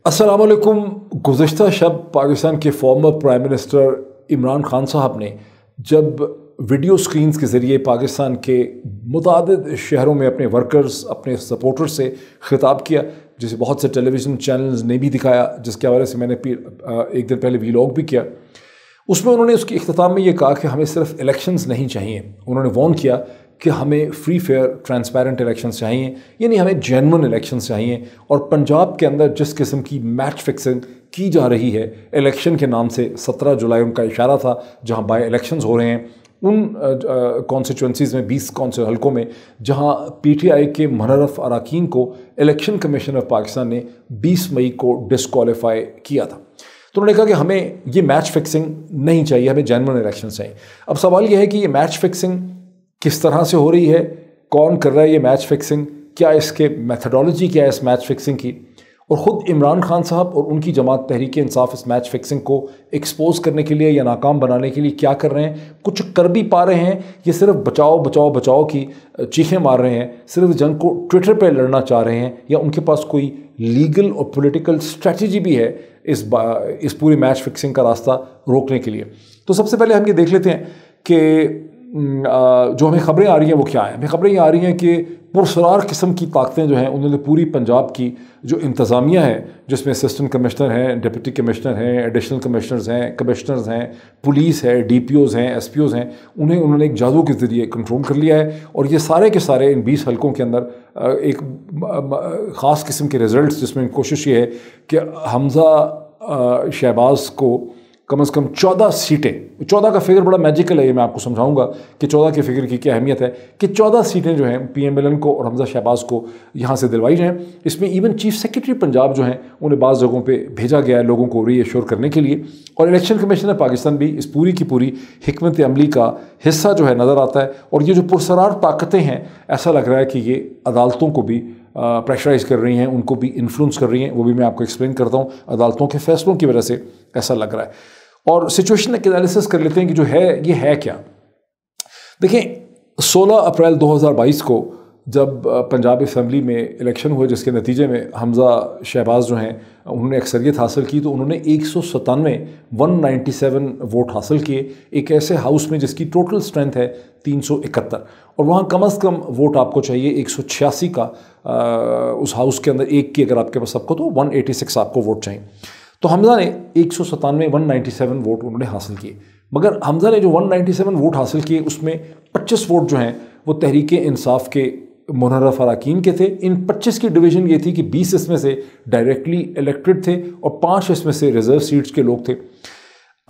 अस्सलाम वालेकुम। गुज़िश्ता शब पाकिस्तान के former prime minister Imran Khan साहब ने जब वीडियो स्क्रीन्स के ज़रिए पाकिस्तान के मुतादिद शहरों में अपने वर्कर्स, अपने सपोर्टर्स से ख़िताब किया, जिसे बहुत से टेलीविज़न चैनल्स ने भी दिखाया, जिसके हवाले से मैंने एक दिन पहले वीलॉग भी किया। उसमें उन्होंने उसके इख्तिताम में ये कहा कि हमें सिर्फ इलेक्शंस नहीं चाहिए। उन्होंने वार्न किया कि हमें फ्री फेयर ट्रांसपेरेंट इलेक्शंस चाहिए, यानी हमें जेन्युइन इलेक्शंस चाहिए। और पंजाब के अंदर जिस किस्म की मैच फिक्सिंग की जा रही है इलेक्शन के नाम से, 17 जुलाई उनका इशारा था जहां बाय इलेक्शंस हो रहे हैं उन कॉन्स्टिट्यूंसीज़ में, 20 कौंसिल हलकों में, जहां PTI के मुनर्रफ अरकान को इलेक्शन कमीशन ऑफ पाकिस्तान ने 20 मई को डिस्क्वालीफाई किया था। तो उन्होंने कहा कि हमें ये मैच फिक्सिंग नहीं चाहिए, हमें जेन्युइन इलेक्शन चाहिए। अब सवाल यह है कि ये मैच फिक्सिंग किस तरह से हो रही है, कौन कर रहा है ये मैच फिक्सिंग, क्या इसके मेथडोलॉजी क्या है इस मैच फिक्सिंग की, और ख़ुद इमरान खान साहब और उनकी जमात तहरीक इंसाफ इस मैच फिक्सिंग को एक्सपोज करने के लिए या नाकाम बनाने के लिए क्या कर रहे हैं, कुछ कर भी पा रहे हैं, ये सिर्फ बचाओ बचाओ बचाओ की चीखें मार रहे हैं, सिर्फ जंग को ट्विटर पर लड़ना चाह रहे हैं, या उनके पास कोई लीगल और पॉलिटिकल स्ट्रैटेजी भी है इस पूरी मैच फिक्सिंग का रास्ता रोकने के लिए। तो सबसे पहले हम ये देख लेते हैं कि जो हमें ख़बरें आ रही हैं वो क्या है। हमें ख़बरें ये आ रही हैं कि पुरसरार किस्म की ताकतें जो हैं उन्होंने पूरी पंजाब की जो इंतज़ामिया है, जिसमें असिस्टेंट कमिश्नर हैं, डिप्टी कमिश्नर हैं, एडिशनल कमिश्नर्स हैं, पुलिस है, DPOs हैं, SPOs हैं, उन्होंने एक जादू के ज़रिए कंट्रोल कर लिया है। और ये सारे के सारे इन 20 हलकों के अंदर एक ख़ास किस्म के रिज़ल्ट, जिसमें कोशिश ये है कि हमज़ा शहबाज को कम से कम 14 सीटें, 14 का फिगर बड़ा मैजिकल है, ये मैं आपको समझाऊंगा कि 14 के फिगर की क्या अहमियत है, कि 14 सीटें जो हैं PMLN को और हमज़ा शहबाज को यहाँ से दिलवाई जाएँ। इसमें इवन चीफ सेक्रेटरी पंजाब जो हैं उन्हें बाज़ जगहों पे भेजा गया है लोगों को रीएश्योर करने के लिए। और इलेक्शन कमीशन ऑफ पाकिस्तान भी इस पूरी की पूरी हिकमत अमली का हिस्सा जो है नज़र आता है। और ये जो पुरसरार ताकतें हैं, ऐसा लग रहा है कि ये अदालतों को भी प्रेशराइज़ कर रही हैं, उनको भी इन्फ्लुएंस कर रही हैं। वो भी मैं आपको एक्सप्लेन करता हूँ। अदालतों के फैसलों की वजह से ऐसा लग रहा है। और सिचुएशन एनालिसिस कर लेते हैं कि जो है ये है क्या। देखें, 16 अप्रैल 2022 को जब पंजाब असम्बली में इलेक्शन हुए, जिसके नतीजे में हमज़ा शहबाज जो हैं उन्होंने अक्सरियत हासिल की, तो उन्होंने 197 वोट हासिल किए एक ऐसे हाउस में जिसकी टोटल स्ट्रेंथ है 371, और वहाँ कम अज़ कम वोट आपको चाहिए 186 का। उस हाउस के अंदर एक की अगर आपके पास सबको, तो 186 आपको वोट चाहिए। तो हमज़ा ने 197 वोट उन्होंने हासिल किए। मगर हमज़ा ने जो 197 वोट हासिल किए उसमें 25 वोट जो हैं वो तहरीक इंसाफ के मुनर्रफ अरकान के थे। इन 25 की डिवीज़न ये थी कि 20 इसमें से डायरेक्टली इलेक्टेड थे और 5 इसमें से रिजर्व सीट्स के लोग थे।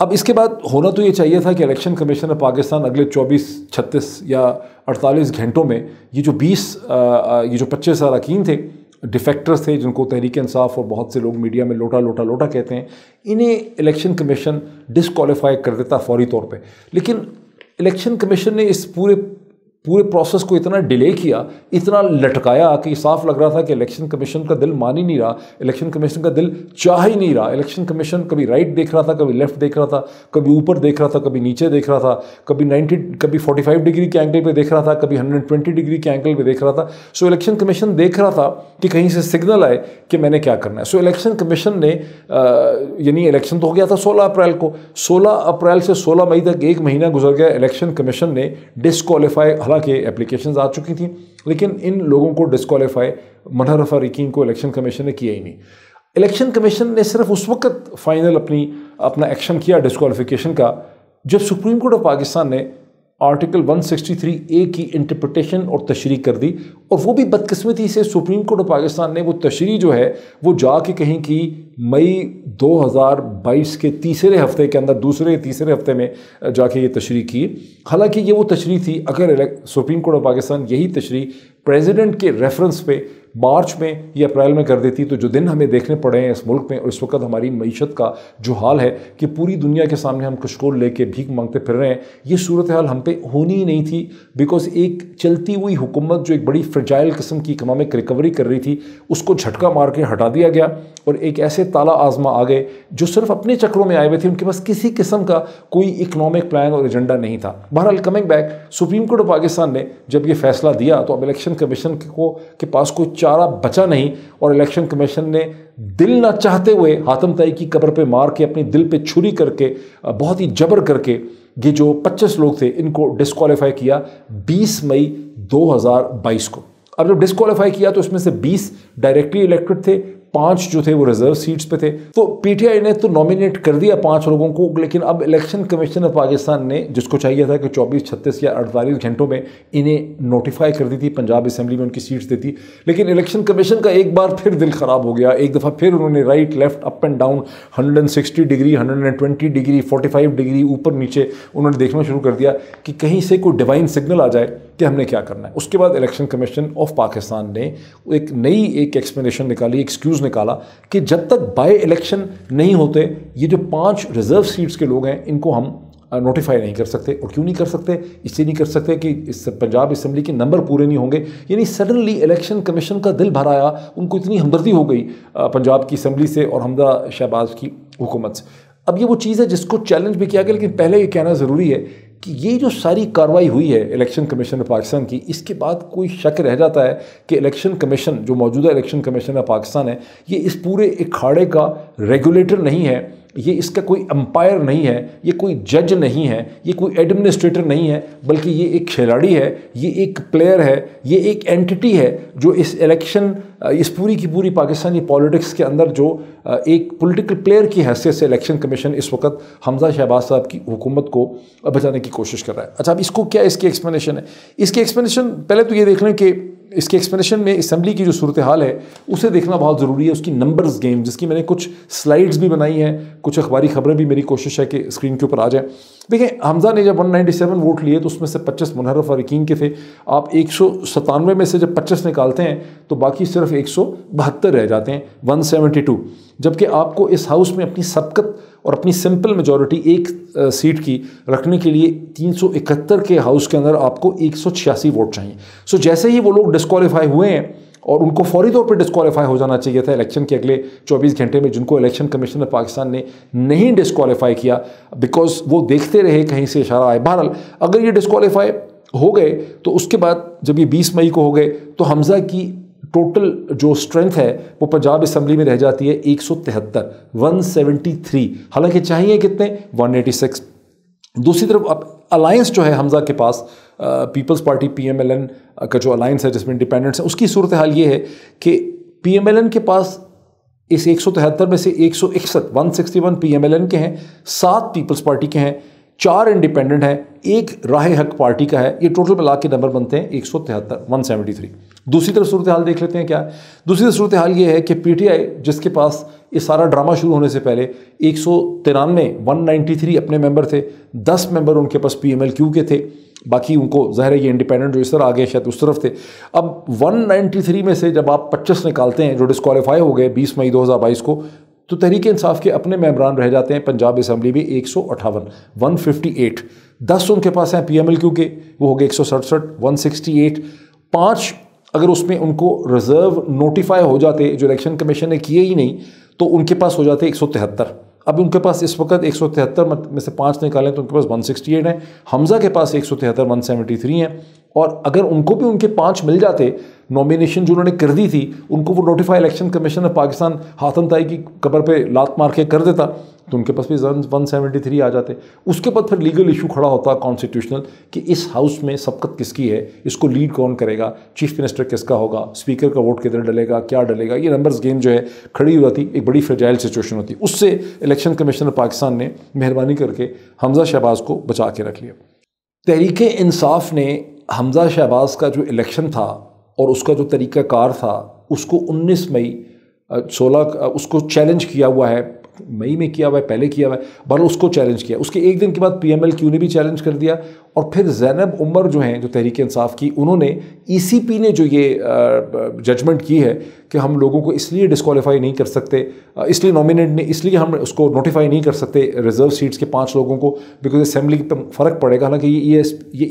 अब इसके बाद होना तो ये चाहिए था कि इलेक्शन कमीशन ऑफ पाकिस्तान अगले 24, 36 या 48 घंटों में ये जो 25 अरकान थे, डिफेक्टर्स थे, जिनको तहरीक इंसाफ और बहुत से लोग मीडिया में लोटा लोटा लोटा कहते हैं, इन्हें इलेक्शन कमीशन डिस्क्वालीफाई कर देता फौरी तौर पे। लेकिन इलेक्शन कमीशन ने इस पूरे प्रोसेस को इतना डिले किया, इतना लटकाया कि साफ लग रहा था कि इलेक्शन कमीशन का दिल मान ही नहीं रहा, इलेक्शन कमीशन का दिल चाह ही नहीं रहा। इलेक्शन कमीशन कभी राइट देख रहा था, कभी लेफ्ट देख रहा था, कभी ऊपर देख रहा था, कभी नीचे देख रहा था, कभी 45 डिग्री के एंगल पे देख रहा था, कभी 120 डिग्री के एंगल पे देख रहा था। सो इलेक्शन कमीशन देख रहा था कि कहीं से सिग्नल आए कि मैंने क्या करना है। सो इलेक्शन कमीशन ने यानी इलेक्शन तो हो गया था 16 अप्रैल को, 16 अप्रैल से 16 मई तक 1 महीना गुजर गया। इलेक्शन कमीशन ने डिस्क्वालीफाई, हालांकि एप्लीकेशंस आ चुकी थी, लेकिन इन लोगों को डिस्क्वालीफाई मुनर्रफ अरकान को इलेक्शन कमीशन ने किया ही नहीं। इलेक्शन कमीशन ने सिर्फ उस वक्त फाइनल अपना एक्शन किया डिस्क्वालिफिकेशन का जब सुप्रीम कोर्ट ऑफ पाकिस्तान ने आर्टिकल 163A की इंटरप्रिटेशन और तशरीह कर दी। और वो भी बदकिस्मती से सुप्रीम कोर्ट ऑफ पाकिस्तान ने वो तशरीह जो है वो जाके कहीं की मई 2022 के तीसरे हफ्ते के अंदर, दूसरे तीसरे हफ्ते में जाके ये तशरीह की। हालांकि ये वो तशरीह थी, अगर सुप्रीम कोर्ट ऑफ पाकिस्तान यही तशरीह प्रेसिडेंट के रेफरेंस पे मार्च में या अप्रैल में कर देती, तो जो दिन हमें देखने पड़े हैं इस मुल्क में और इस वक्त हमारी मईशत का जो हाल है कि पूरी दुनिया के सामने हम कशकोल लेके भीख मांगते फिर रहे हैं, ये सूरत हाल हम पे होनी ही नहीं थी। बिकॉज एक चलती हुई हुकूमत जो एक बड़ी फ्रेजाइल किस्म की इकनॉमिक रिकवरी कर रही थी, उसको झटका मार के हटा दिया गया और एक ऐसे ताला आजमा आ गए जो सिर्फ अपने चक्रों में आए हुए थे, उनके पास किसी किस्म का कोई इकनॉमिक प्लान और एजेंडा नहीं था। बहरहाल coming back, supreme court of Pakistan ने जब ये फैसला दिया तो अब इलेक्शन कमीशन के पास कोई चारा बचा नहीं और इलेक्शन कमीशन ने दिल ना चाहते हुए हातम ताई की कब्र पे मार के अपनी दिल पे छुरी करके बहुत ही जबर करके ये जो 25 लोग थे इनको डिस्क्वालीफाई किया 20 मई 2022 को। अब जब डिस्क्वालीफाई किया तो इसमें से 20 डायरेक्टली इलेक्टेड थे, 5 जो थे वो रिजर्व सीट्स पे थे। तो पीटीआई ने तो नॉमिनेट कर दिया 5 लोगों को, लेकिन अब इलेक्शन कमीशन ऑफ पाकिस्तान ने, जिसको चाहिए था कि 24, 36 या 48 घंटों में इन्हें नोटिफाई कर दी थी, पंजाब असेंबली में उनकी सीट्स देती, लेकिन इलेक्शन कमीशन का एक बार फिर दिल ख़राब हो गया। एक दफ़ा फिर उन्होंने right left up and down 160 degree 120 degree 45 degree ऊपर नीचे उन्होंने देखना शुरू कर दिया कि कहीं से कोई डिवाइन सिग्नल आ जाए कि हमने क्या करना है। उसके बाद इलेक्शन कमीशन ऑफ पाकिस्तान ने एक एक्सप्लेनेशन निकाली, एक्सक्यूज़ निकाला कि जब तक बाय इलेक्शन नहीं होते ये जो 5 रिजर्व सीट्स के लोग हैं इनको हम नोटिफाई नहीं कर सकते। और क्यों नहीं कर सकते? इसलिए नहीं कर सकते कि इस पंजाब असेंबली के नंबर पूरे नहीं होंगे। यानी सडनली इलेक्शन कमीशन का दिल भर आया, उनको इतनी हमदर्दी हो गई पंजाब की असेंबली से और हमजा शहबाज की हुकूमत से। अब ये वो चीज़ है जिसको चैलेंज भी किया गया, लेकिन पहले ये कहना ज़रूरी है कि ये जो सारी कार्रवाई हुई है इलेक्शन कमीशन ऑफ पाकिस्तान की, इसके बाद कोई शक रह जाता है कि इलेक्शन कमीशन, जो मौजूदा इलेक्शन कमीशन ऑफ पाकिस्तान है, ये इस पूरे अखाड़े का रेगुलेटर नहीं है, ये इसका कोई अंपायर नहीं है, ये कोई जज नहीं है, ये कोई एडमिनिस्ट्रेटर नहीं है, बल्कि ये एक खिलाड़ी है, ये एक प्लेयर है, ये एक एंटिटी है जो इस इलेक्शन, इस पूरी की पूरी पाकिस्तानी पॉलिटिक्स के अंदर जो एक पॉलिटिकल प्लेयर की हैसियत से इलेक्शन कमीशन इस वक्त हमजा शहबाज साहब की हुकूमत को बचाने की कोशिश कर रहा है। अच्छा, अब इसको क्या इसकी एक्सप्लेनेशन है? इसकी एक्सप्लेनेशन पहले तो ये देख लें कि इसके एक्सप्लेनेशन में असेंबली की जो सूरत हाल है उसे देखना बहुत ज़रूरी है। उसकी नंबर्स गेम, जिसकी मैंने कुछ स्लाइड्स भी बनाई हैं, कुछ अखबारी खबरें भी मेरी कोशिश है कि स्क्रीन के ऊपर आ जाए। देखिए, हमजा ने जब 197 वोट लिए तो उसमें से 25 मुनहरफ और यकीन के थे। आप 197 में से जब 25 निकालते हैं तो बाकी सिर्फ 172 रह जाते हैं, 172। जबकि आपको इस हाउस में अपनी सबकत और अपनी सिंपल मेजॉरिटी एक सीट की रखने के लिए 371 के हाउस के अंदर आपको 186 वोट चाहिए। सो जैसे ही वो लोग डिस्क्वालीफाई हुए हैं, और उनको फौरी तौर पर डिस्क्वालीफाई हो जाना चाहिए था इलेक्शन के अगले 24 घंटे में, जिनको इलेक्शन कमीशन ऑफ पाकिस्तान ने नहीं डिस्क्वालीफाई किया बिकॉज वो देखते रहे कहीं से इशारा आए। बहरहाल अगर ये डिस्क्वालीफाई हो गए तो उसके बाद जब ये 20 मई को हो गए तो हमजा की टोटल जो स्ट्रेंथ है वो पंजाब असेंबली में रह जाती है 173, 173। हालांकि चाहिए कितने? 186। दूसरी तरफ अब अलायंस जो है हमजा के पास, पीपल्स पार्टी PMLN का जो अलायंस है जिसमें इंडिपेंडेंट्स है, उसकी सूरत हाल ये है कि PMLN के पास इस 173 में से 161, 161 PMLN के हैं, 7 पीपल्स पार्टी के हैं, 4 इंडिपेंडेंट हैं, 1 राह हक पार्टी का है। ये टोटल मिला के नंबर बनते हैं 173, 173। दूसरी तरफ सूरत हाल देख लेते हैं क्या है। दूसरी तरफ सूरत हाल ये है कि PTI, जिसके पास ये सारा ड्रामा शुरू होने से पहले 193, 193 अपने मेंबर थे, 10 मेंबर उनके पास PMLQ के थे, बाकी उनको ज़ाहिर है ये इंडिपेंडेंट जो इस तरह आ गए शायद उस तरफ थे। अब 193 में से जब आप 25 निकालते हैं जो डिस्क्वालीफाई हो गए 20 मई 2022 को, तो तहरीक इंसाफ के अपने मेंबरान रह जाते हैं पंजाब असेंबली में 158, 158। 10 उनके पास हैं PMLQ के, वो हो गए 167, 168। 5 अगर उसमें उनको रिजर्व नोटिफाई हो जाते जो इलेक्शन कमीशन ने किए ही नहीं तो उनके पास हो जाते 173। अब उनके पास इस वक्त 173 में से 5 निकालें तो उनके पास 168 है। हमजा के पास 173, 173 हैं। और अगर उनको भी उनके 5 मिल जाते, नॉमिनेशन जो उन्होंने कर दी थी उनको वो notify election commission of Pakistan Hatim Tai की कब्र पे लात मार के कर देता तो उनके पास भी 173 आ जाते। उसके बाद फिर लीगल इशू खड़ा होता कॉन्स्टिट्यूशनल कि इस हाउस में सबकत किसकी है, इसको लीड कौन करेगा, चीफ मिनिस्टर किसका होगा, स्पीकर का वोट किधर डलेगा, क्या डलेगा। ये नंबर्स गेम जो है खड़ी हो जाती, एक बड़ी फ्रेजाइल सिचुएशन होती। उससे इलेक्शन कमीशन ऑफ पाकिस्तान ने मेहरबानी करके हमजा शहबाज को बचा के रख लिया। तहरीक इंसाफ ने हमजा शहबाज का जो इलेक्शन था और उसका जो तरीक़ाकार था उसको 19 मई 16 उसको चैलेंज किया हुआ है, मई में किया हुआ है, पहले किया हुआ है, बल उसको चैलेंज किया। उसके एक दिन के बाद PMLQ ने भी चैलेंज कर दिया और फिर ज़ैनब उमर जो हैं जो तहरीक इंसाफ की, उन्होंने ECP ने जो ये जजमेंट की है कि हम लोगों को इसलिए डिस्क्वालीफाई नहीं कर सकते, इसलिए नॉमिनेट नहीं, इसलिए हम उसको नोटिफाई नहीं कर सकते रिजर्व सीट्स के 5 लोगों को बिकॉज असेंबली पर फ़र्क पड़ेगा। हालांकि ये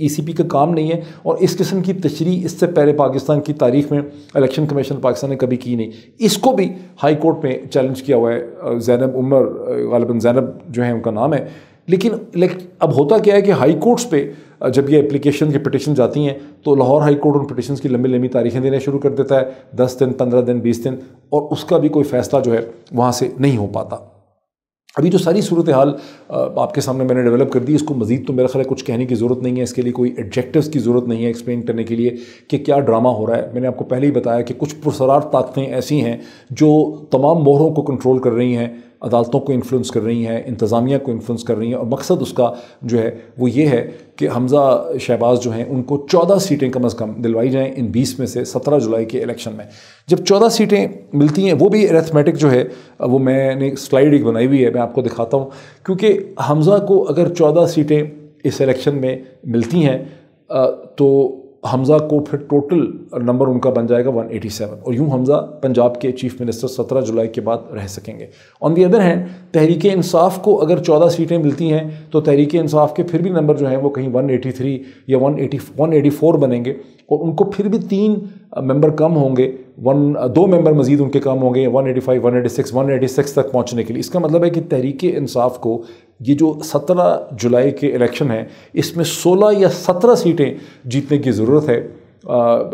ECP का काम नहीं है और इस किस्म की तशरीह इससे पहले पाकिस्तान की तारीख में इलेक्शन कमीशन पाकिस्तान ने कभी की नहीं। इसको भी हाई कोर्ट में चैलेंज किया हुआ है ज़ैनब उमर, गालिबन ज़ैनब जो है उनका नाम है। लेकिन अब होता क्या है कि हाई कोर्ट्स पे जब ये एप्लीकेशन की पिटिशन जाती हैं तो लाहौर हाई कोर्ट उन पिटिशन्स की लंबी लंबी तारीखें देने शुरू कर देता है, 10 दिन, 15 दिन, 20 दिन, और उसका भी कोई फ़ैसला जो है वहाँ से नहीं हो पाता। अभी जो सारी सूरत हाल आपके सामने मैंने डेवलप कर दी, इसको मज़ीद तो मेरा ख्याल है कुछ कहने की ज़रूरत नहीं है, इसके लिए कोई एडजेक्टिव्स की ज़रूरत नहीं है एक्सप्लेन करने के लिए कि क्या ड्रामा हो रहा है। मैंने आपको पहले ही बताया कि कुछ पुरसरार ताकतें ऐसी हैं जो तमाम मोहरों को कंट्रोल कर रही हैं, अदालतों को इन्फ्लुएंस कर रही हैं, इंतज़ामिया को इन्फ्लुएंस कर रही हैं, और मकसद उसका जो है वो ये है कि हमज़ा शहबाज जो हैं उनको 14 सीटें कम अज़ कम दिलवाई जाएँ इन 20 में से 17 जुलाई के इलेक्शन में। जब 14 सीटें मिलती हैं, वो भी अरिथमेटिक जो है वो मैंने स्लाइड एक बनाई हुई है, मैं आपको दिखाता हूँ, क्योंकि हमज़ा को अगर 14 सीटें इस इलेक्शन में मिलती हैं तो हमज़ा को फिर टोटल नंबर उनका बन जाएगा 187, और यूँ हमज़ा पंजाब के चीफ मिनिस्टर 17 जुलाई के बाद रह सकेंगे। On the other hand Tehreek Insaf को अगर 14 सीटें मिलती हैं तो तहरीक इंसाफ के फिर भी नंबर जो हैं वो कहीं 183 या 184 बनेंगे, और उनको फिर भी 3 मेंबर कम होंगे, 2 मेंबर मज़ीद उनके कम होंगे 185, 186 तक पहुँचने के लिए। इसका मतलब है कि तहरीक इंसाफ को ये जो 17 जुलाई के इलेक्शन है इसमें 16 या 17 सीटें जीतने की ज़रूरत है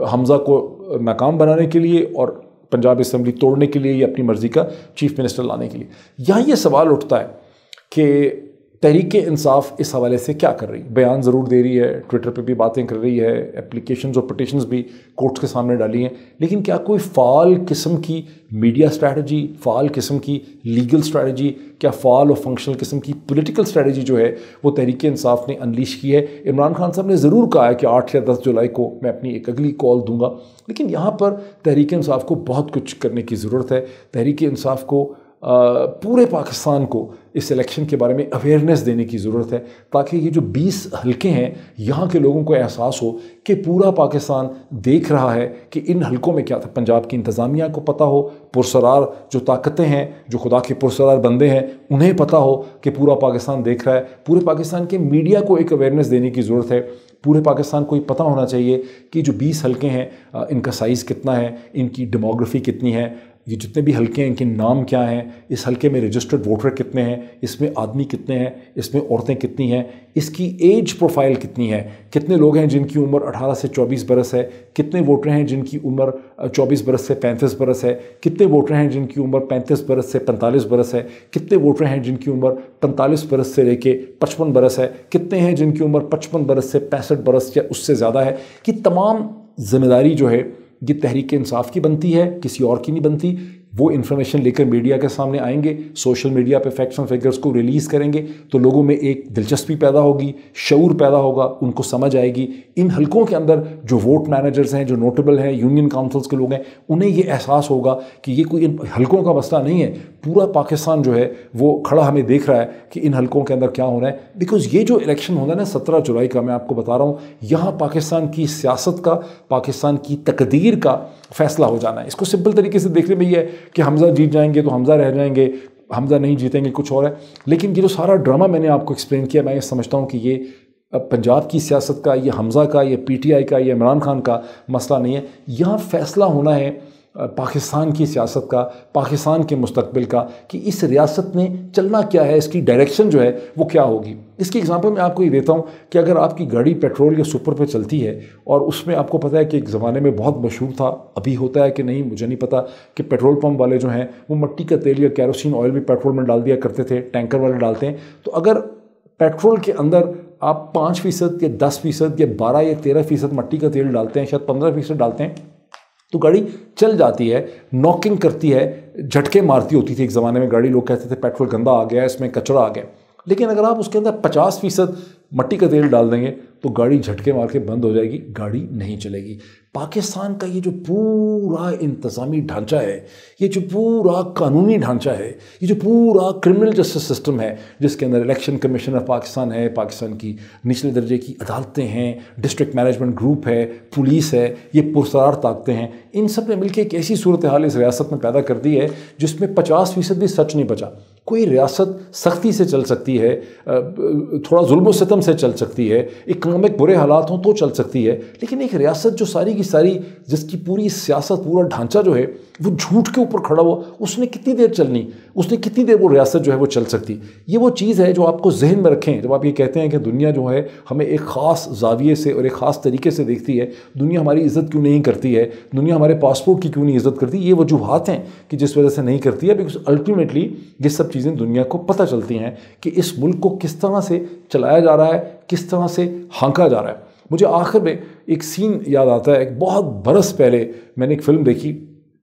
हमज़ा को नाकाम बनाने के लिए और पंजाब असम्बली तोड़ने के लिए या अपनी मर्ज़ी का चीफ मिनिस्टर लाने के लिए। यहाँ ये सवाल उठता है कि तहरीक इंसाफ इस हवाले से क्या कर रही है। बयान ज़रूर दे रही है, ट्विटर पे भी बातें कर रही है, एप्लीकेशंस और पिटिशंस भी कोर्ट्स के सामने डाली हैं, लेकिन क्या कोई फ़ाल किस्म की मीडिया स्ट्रैटेजी, फ़ाल किस्म की लीगल स्ट्रैटेजी, क्या फ़ाल और फंक्शनल किस्म की पॉलिटिकल स्ट्रैटेजी जो है वो तहरीक इंसाफ ने अनलीश की है। इमरान खान साहब ने ज़रूर कहा है कि 8 या 10 जुलाई को मैं अपनी एक अगली कॉल दूंगा, लेकिन यहाँ पर तहरीक इंसाफ को बहुत कुछ करने की ज़रूरत है। तहरीक इंसाफ को पूरे पाकिस्तान को इस इलेक्शन के बारे में अवेयरनेस देने की ज़रूरत है, ताकि ये जो 20 हलके हैं यहाँ के लोगों को एहसास हो कि पूरा पाकिस्तान देख रहा है कि इन हलकों में क्या था। पंजाब की इंतज़ामिया को पता हो, पुरसरार जो ताकतें हैं, जो खुदा के पुरसरार बंदे हैं, उन्हें पता हो कि पूरा पाकिस्तान देख रहा है। पूरे पाकिस्तान के मीडिया को एक अवेयरनेस देने की ज़रूरत है। पूरे पाकिस्तान को ये पता होना चाहिए कि जो 20 हलके हैं इनका साइज़ कितना है, इनकी डेमोग्राफी कितनी है, ये जितने भी हलके हैं इनके नाम क्या हैं, इस हलके में रजिस्टर्ड वोटर कितने हैं, इसमें आदमी कितने हैं, इसमें औरतें कितनी हैं, इसकी एज प्रोफाइल कितनी है, कितने लोग हैं जिनकी उम्र 18 से 24 बरस है, कितने वोटर हैं जिनकी उम्र 24 बरस से 35 बरस है, कितने वोटर हैं जिनकी उम्र 35 बरस से 45 बरस है, कितने वोटर हैं जिनकी उम्र 45 बरस से लेके 55 बरस है, कितने हैं जिनकी उम्र 55 बरस से 65 बरस या उससे ज़्यादा है। कि तमाम जिम्मेदारी जो है ये तहरीक इंसाफ की बनती है, किसी और की नहीं बनती। वो इन्फॉर्मेशन लेकर मीडिया के सामने आएंगे, सोशल मीडिया पे फैक्ट्स एंड फिगर्स को रिलीज़ करेंगे, तो लोगों में एक दिलचस्पी पैदा होगी, शऊर पैदा होगा, उनको समझ आएगी। इन हलकों के अंदर जो वोट मैनेजर्स हैं, जो नोटेबल हैं, यूनियन काउंसिल्स के लोग हैं, उन्हें ये एहसास होगा कि ये कोई इन हलकों का मसला नहीं है, पूरा पाकिस्तान जो है वो खड़ा हमें देख रहा है कि इन हलकों के अंदर क्या होना है। बिकॉज ये जो इलेक्शन होना है ना 17 जुलाई का, मैं आपको बता रहा हूँ, यहाँ पाकिस्तान की सियासत का, पाकिस्तान की तकदीर का फैसला हो जाना है। इसको सिंपल तरीके से देखने में ये है कि हमज़ा जीत जाएंगे तो हमज़ा रह जाएंगे, हमज़ा नहीं जीतेंगे कुछ और है। लेकिन ये जो सारा ड्रामा मैंने आपको एक्सप्लेन किया, मैं ये समझता हूँ कि ये पंजाब की सियासत का, ये हमज़ा का, ये PTI का, ये इमरान खान का मसला नहीं है। यहाँ फ़ैसला होना है पाकिस्तान की सियासत का, पाकिस्तान के मुस्तकबिल का, कि इस रियासत में चलना क्या है, इसकी डायरेक्शन जो है वो क्या होगी। इसकी एग्जांपल मैं आपको ये देता हूँ कि अगर आपकी गाड़ी पेट्रोल या सुपर पे चलती है और उसमें आपको पता है कि एक ज़माने में बहुत मशहूर था, अभी होता है कि नहीं मुझे नहीं पता, कि पेट्रोल पंप वाले जो हैं वो मिट्टी का तेल या केरोसिन ऑयल भी पेट्रोल में डाल दिया करते थे, टैंकर वाले डालते हैं। तो अगर पेट्रोल के अंदर आप 5% या 10% या 12 या 13% मिट्टी का तेल डालते हैं, शायद 15% डालते हैं, तो गाड़ी चल जाती है, नॉकिंग करती है, झटके मारती होती थी एक ज़माने में गाड़ी। लोग कहते थे पेट्रोल गंदा आ गया, इसमें कचरा आ गया। लेकिन अगर आप उसके अंदर 50% मिट्टी का तेल डाल देंगे तो गाड़ी झटके मार के बंद हो जाएगी, गाड़ी नहीं चलेगी। पाकिस्तान का ये जो पूरा इंतज़ामी ढांचा है, ये जो पूरा कानूनी ढांचा है, ये जो पूरा क्रिमिनल जस्टिस सिस्टम है, जिसके अंदर इलेक्शन कमीशन ऑफ पाकिस्तान है, पाकिस्तान की निचले दर्जे की अदालतें हैं, डिस्ट्रिक्ट मैनेजमेंट ग्रुप है, पुलिस है, ये पुरसरार ताकतें हैं, इन सब ने मिलकर एक ऐसी सूरत हाल इस रियासत में पैदा कर दी है जिसमें 50% भी सच नहीं बचा। कोई रियासत सख्ती से चल सकती है, थोड़ा जुल्म सितम से चल सकती है, इकनॉमिक बुरे हालात हों तो चल सकती है, लेकिन एक रियासत जो सारी की सारी, जिसकी पूरी सियासत, पूरा ढांचा जो है वो झूठ के ऊपर खड़ा हुआ, उसने कितनी देर चलनी, उसने कितनी देर वो रियासत जो है वो चल सकती। ये वो चीज़ है जो आपको जहन में रखें जब आप ये कहते हैं कि दुनिया जो है हमें एक ख़ास जाविये से और एक ख़ास तरीके से देखती है, दुनिया हमारी इज़्ज़त क्यों नहीं करती है, दुनिया हमारे पासपोर्ट की क्यों नहीं इज़्ज़त करती। ये वजूहात हैं कि जिस वजह से नहीं करती है, बिकॉज अल्टीमेटली ये सब चीज़ें दुनिया को पता चलती हैं कि इस मुल्क को किस तरह से चलाया जा रहा है, किस तरह से हाँका जा रहा है। मुझे आखिर में एक सीन याद आता है, एक बहुत बरस पहले मैंने एक फ़िल्म देखी,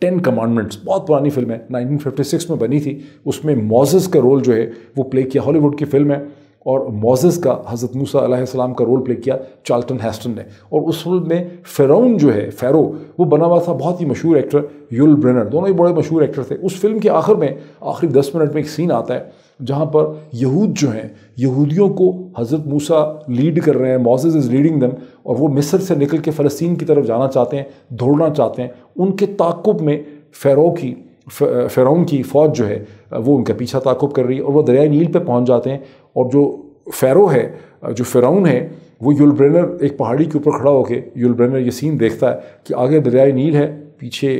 10 कमांडमेंट्स, बहुत पुरानी फिल्म है, 1956 में बनी थी। उसमें मोसेस का रोल जो है वो प्ले किया, हॉलीवुड की फिल्म है, और मोसेस का, हज़रत मूसा अलैहिस्सलाम का रोल प्ले किया चार्ल्टन हेस्टन ने। और उस फिल्म में फ़िरौन जो है, फ़ैरो, वो बना हुआ था बहुत ही मशहूर एक्टर यूल ब्रेनर, दोनों ही बड़े मशहूर एक्टर थे। उस फिल्म के आखिर में, आखिरी 10 मिनट में एक सीन आता है जहाँ पर यहूद जो हैं, यहूदियों को हज़रत मूसा लीड कर रहे हैं, मोसेस इज़ लीडिंग देम, और वो मिस्र से निकल के फ़लस्तीन की तरफ जाना चाहते हैं, दौड़ना चाहते हैं। उनके ताक़ुब में फ़िरौन की फ़ौज जो है वो उनका पीछा ताक़ुब कर रही है, और वो दरियाए नील पे पहुंच जाते हैं। और जो फ़ैरो है, जो फ़िरौन है, वो यूल ब्रेनर एक पहाड़ी के ऊपर खड़ा होकर, यूल ब्रेनर ये सीन देखता है कि आगे दरियाए नील है, पीछे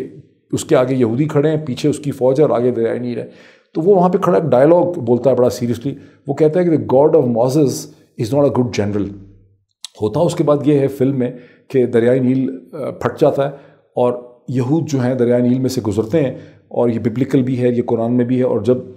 उसके आगे यहूदी खड़े हैं, पीछे उसकी फ़ौज है और आगे दरियाए नील है। तो वो वहाँ पे खड़ा एक डायलॉग बोलता है बड़ा सीरियसली, वो कहता है कि the God of Moses is not a good general. होता उसके बाद ये है फिल्म में कि दरियाई नील फट जाता है और यहूद जो हैं दरियाई नील में से गुजरते हैं, और ये बिब्लिकल भी है, ये कुरान में भी है। और जब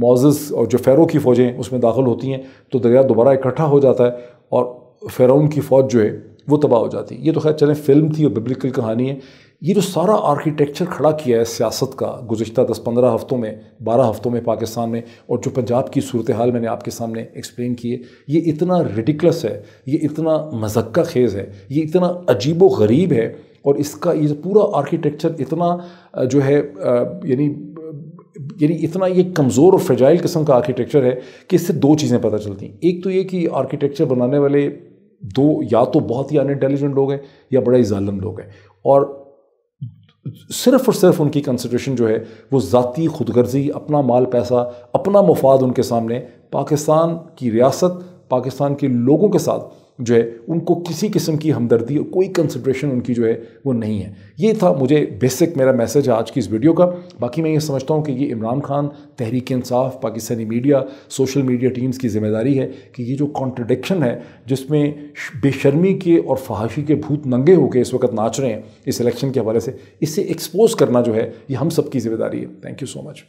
मोसेस और जो फ़ैरो की फ़ौजें उसमें दाखिल होती हैं तो दरिया दोबारा इकट्ठा हो जाता है और फ़िरौन की फ़ौज जो है वो तबाह हो जाती है। ये तो खैर चलें फ़िल्म थी और बिब्लिकल कहानी है। ये जो सारा आर्किटेक्चर खड़ा किया है सियासत का गुज़िश्ता 10-15 हफ़्तों में, 12 हफ़्तों में पाकिस्तान में, और जो पंजाब की सूरत हाल मैंने आपके सामने एक्सप्लेन की है, ये इतना रिडिकुलस है, ये इतना मज़क्का खेज़ है, ये इतना अजीब व गरीब है, और इसका ये पूरा आर्किटेक्चर इतना जो है यानी इतना ये कमज़ोर और फ्रेजाइल किस्म का आर्किटेक्चर है कि इससे दो चीज़ें पता चलती हैं। एक तो ये कि आर्किटेक्चर बनाने वाले दो या तो बहुत ही अनइंटेलिजेंट लोग हैं या बड़े ही जालिम लोग हैं, और सिर्फ़ और सिर्फ उनकी कंसिडरेशन जो है वो ज़ाती खुदगर्जी, अपना माल पैसा, अपना मुफाद उनके सामने, पाकिस्तान की रियासत, पाकिस्तान के लोगों के साथ जो है उनको किसी किस्म की हमदर्दी और कोई कंसिडरेशन उनकी जो है वो नहीं है। ये था मुझे बेसिक मेरा मैसेज है आज की इस वीडियो का। बाकी मैं ये समझता हूँ कि ये Imran Khan, Tehreek Insaf, Pakistani media, social media teams की जिम्मेदारी है कि ये जो कॉन्ट्रडिक्शन है जिसमें बेशर्मी के और फहाशी के भूत नंगे होकर इस वक्त नाच रहे हैं इस इलेक्शन के हवाले से, इससे एक्सपोज करना जो है ये हम सब की जिम्मेदारी है। Thank you so much.